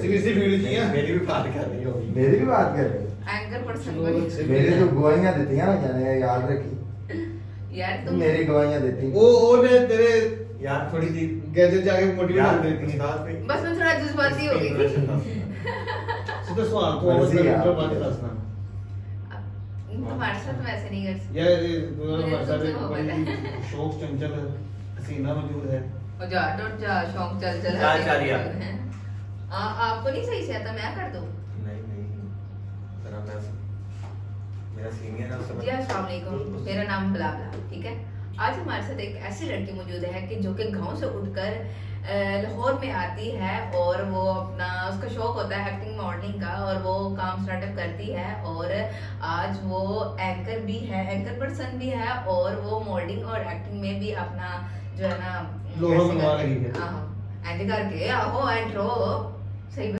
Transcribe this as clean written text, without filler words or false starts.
Seriously field की है मेरी भी बात कर रही होगी। मेरी भी बात कर रहे हो? एंकर पर्सन मेरी तो गवाहियां देती हैं ना, जाने याद रखी। यार तुम मेरी गवाहियां देती। वो ने तेरे यार थोड़ी सी गैजेट जाके मोटिवेट यार कर देती है उस्ताद पे बस मैं थोड़ा जज्बाती हो गई थी। सीधा सवाल तो और मर्जी है इंट्रो आपकी। बात दसना तुम्हारे साथ वैसे नहीं कर सकती। यार ये मुझे हमारे साथ तुमसे एक मोहब्बत है। बड़ी शौक चंचल हसीना मौजूद है। और जा डोट जा शौक चल चल जा, हंसी जा रही है। है। आपको नहीं सही से आता, मैं कर दूं। नहीं नहीं जरा मैं मेरा सीनियर है उससे जी अस्सलाम वालेकुम, मेरा नाम बिलाल है, ठीक है। आज हमारे साथ एक ऐसी लड़की मौजूद है कि जो कि गांव से उठकर लाहौर में आती है और वो अपना उसका शौक होता है एक्टिंग मॉडलिंग का और वो काम स्टार्टअप करती है और आज वो एंकर भी है, एंकर पर्सन भी है और वो मॉडलिंग और एक्टिंग में भी अपना जो है ना लोहा मनवा रही है। हाँ एंड करके आहो एंट्रो सही